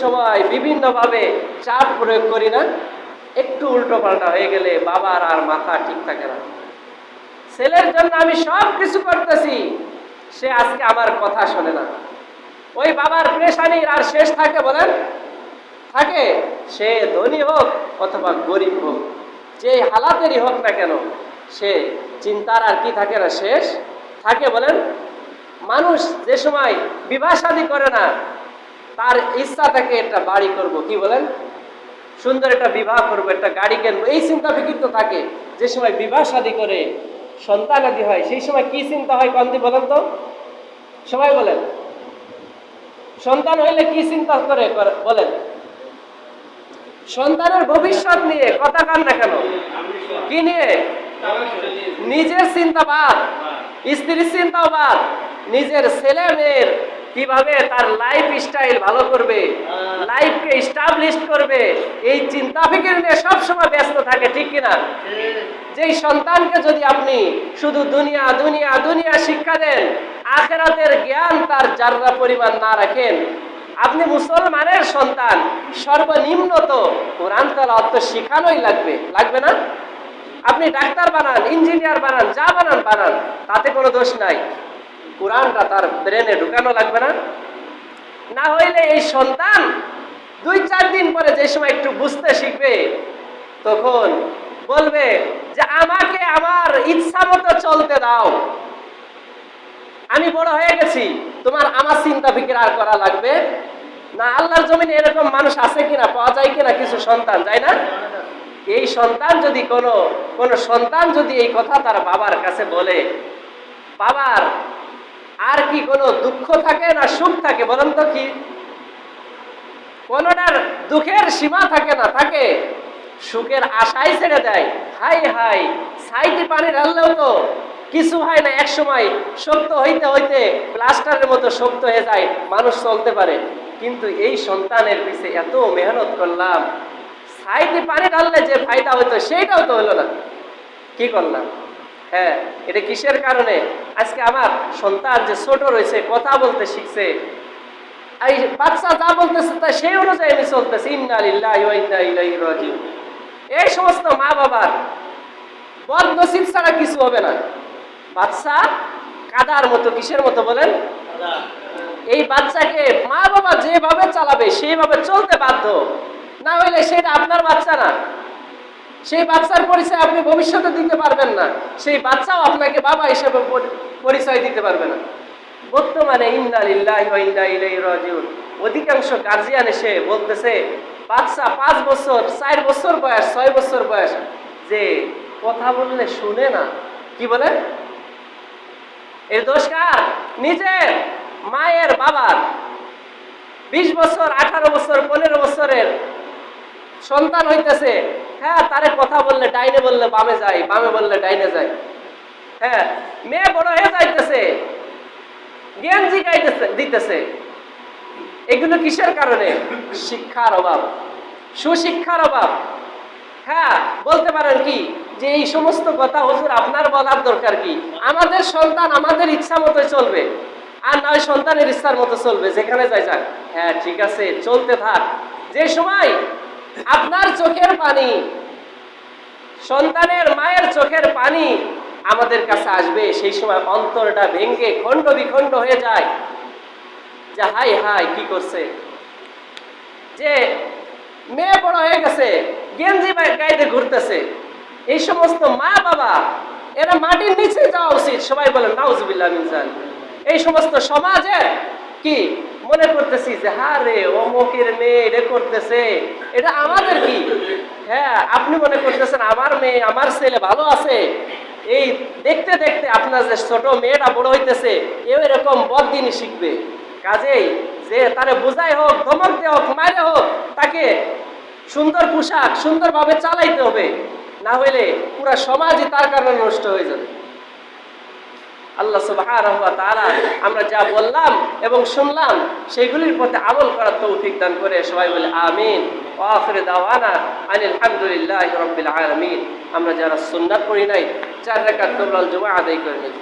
সময় বিভিন্নভাবে চাপ প্রয়োগ করি না? একটু উল্টো পাল্টা হয়ে গেলে বাবার আর মাথা ঠিক থাকে না। ছেলের জন্য আমি সব কিছু করতেছি, সে আজকে আমার কথা শোনে না। ওই বাবার পেরেশানির আর শেষ থাকে বলেন? থাকে। সে ধনী হোক অথবা গরিব হোক, যে হালাতেরই হোক না কেন, সে চিন্তার আর কি থাকে না, শেষ থাকে বলেন? মানুষ যে সময় বিবাহ শাদী করে না, তার ইচ্ছা থাকে একটা বাড়ি করব, কি বলেন, সুন্দর একটা বিবাহ করবো, একটা গাড়ি কিনবো, এই চিন্তা ফিকির তো থাকে। যে সময় বিবাহ শাদী করে সন্তান আদি হয়, সেই সময় কি চিন্তা হয় কন্দি বলেন তো? সবাই বলেন, সন্তান হইলে কি চিন্তা করে বলেন? সন্তানের ভবিষ্যৎ নিয়ে, কথা কান না কেন, কি নিয়ে? নিজের চিন্তা বাদ, স্ত্রীর চিন্তাও বাদ, নিজের ছেলে মেয়ের কিভাবে তার লাইফ স্টাইল ভালো করবে, লাইফকে এস্টাবলিশ করবে, এই চিন্তা ফিকির নিয়ে সবসময় ব্যস্ত থাকে, ঠিক কিনা? যেই সন্তানকে যদি আপনি শুধু দুনিয়া দুনিয়া দুনিয়া শিক্ষা দেন, আখিরাতের জ্ঞান তার যাররা পরিমাণ না রাখেন, আপনি মুসলমানের সন্তান, সর্বনিম্ন তো কোরআন তেলাওয়াত তো শিখানোই লাগবে, লাগবে না? আপনি ডাক্তার বানান, ইঞ্জিনিয়ার বানান, যা বানান বানান, তাতে কোনো দোষ নাই, কোরআনটা তার ব্রেনে ঢুকানো লাগবে না? না হইলে এই সন্তান 2-4 দিন পরে যে সময় একটু বুঝতে শিখবে, তখন বলবে যে আমাকে আমার ইচ্ছা মতো চলতে দাও, আমি বড় হয়ে গেছি, তোমার আমার চিন্তা ফিকির আর করা লাগবে না। আল্লাহর জমিনে এরকম মানুষ আছে কিনা, পাওয়া যায় কিনা কিছু সন্তান, যায় না? এই সন্তান যদি কোন সন্তান যদি এই কথা তার বাবার কাছে বলে, বাবার আর কি কোনো দুঃখ থাকে না সুখ থাকে বলেন তো? কি কোনটার দুঃখের সীমা থাকে না, থাকে সুখের আশাই ছেড়ে দেয়। হাই হাই, সাইতে পানি ঢাললেও তো কিছু হয় না, এক সময় শক্ত হইতে হইতে প্লাস্টারের মতো শক্ত হয়ে যায়, মানুষ চলতে পারে। কিন্তু এই সন্তানের পিছে এত মেহনত করলাম, সাইতে পানি ঢাললে যে ফায়দা হইতো সেইটাও তো হলো না, কি করলাম? হ্যাঁ, এটা কিসের কারণে? আজকে আমার সন্তান যে ছোট রয়েছে, কথা বলতে শিখছে, এই বাচ্চা যা বলতেছে তা সেই অনুযায়ী আমি চলতেছি, ইন্না লিল্লাহি ওয়া ইন্না ইলাইহি রাজিউন। এই সমস্ত মা বাবার বদনসিব ছাড়া কিছু হবে না। বাচ্চা কাদার মতো, কিসের মতো বলেন? এই বাচ্চাকে মা বাবা যেভাবে চালাবে সেইভাবে চলতে বাধ্য, না হইলে সেটা আপনার বাচ্চা না। সেই বাচ্চার পরিচয় আপনি ভবিষ্যতে দিতে পারবেন না, সেই বাচ্চাও আপনাকে বাবা হিসেবে পরিচয় দিতে পারবে না। বর্তমানে ইন্না লিল্লাহি ওয়া ইন্না ইলাইহি রাজিউন, অধিকাংশ গার্জিয়ান এসে বলতেছে বাচ্চা 5 বছর, 4 বছর বয়স, 6 বছর বয়স, যে কথা বললে শুনে না, কি বলে? এর দোষ কার? নিজের মায়ের, বাবার। 20 বছর, 18 বছর, 15 বছরের সন্তান হইতেছে, হ্যাঁ, তারে কথা বললে ডাইনে বললে বামে যায়, বামে বললে ডাইনে যায়। হ্যাঁ, মেয়ে বড় হয়ে যাইতেছে, জ্ঞান জিগাইতেছে দিতেছে। এগুলো কিসের কারণে? শিক্ষার অভাব, সুশিক্ষার অভাব। হ্যাঁ, বলতে পারেন কি যে এই সমস্ত কথা হুজুর আপনার বলার দরকার কি? আমাদের সন্তান আমাদের ইচ্ছা মতো চলবে, আর নয় সন্তানের ইচ্ছার মতো চলবে, যেখানে যাই যাক। হ্যাঁ, ঠিক আছে, চলতে থাক। যে সময় আপনার চোখের পানি, সন্তানের মায়ের চোখের পানি আমাদের কাছে আসবে, সেই সময় অন্তরটা ভেঙে খণ্ড বিখণ্ড হয়ে যায়, যে হাই হাই কি করছে, যে মেয়ে বড় হয়ে গেছে, গেঞ্জি গাইতে ঘুরতেছে। এই সমস্ত মা বাবা এরা মাটির নিচে যাওয়া উচিত, সবাই বলেন নাউজুবিল্লাহ মিন যালিক। এই সমস্ত সমাজে কি মনে করতেছি যে হারে অমুকের মেয়ে এটা করতেছে, এটা আমাদের কি? হ্যাঁ, আপনি মনে করতেছেন আমার মেয়ে, আমার ছেলে ভালো আছে, এই দেখতে দেখতে আপনার যে ছোট মেয়েটা বড় হইতেছে, এও এরকম বদদিনই শিখবে। কাজেই যে তারে বোঝাই হোক, ধমক দিয়ে হোক, মারে হোক, তাকে সুন্দর পোশাক সুন্দরভাবে চালাইতে হবে, না হইলে পুরা সমাজই তার কারণে নষ্ট হয়ে যাবে। আল্লাহ সুবহানাহু ওয়া তাআলা আমরা যা বললাম এবং শুনলাম সেগুলির প্রতি আমল করার তৌফিক দান করে, সবাই বলে আমিন। ওয়া আখিরু দাওয়ানা আনিল হামদুলিল্লাহি রাব্বিল আলামিন। আমরা যারা সুন্নাত পড়ি নাই 4 রাকাত কবুল জুমা আদায় করে নিই।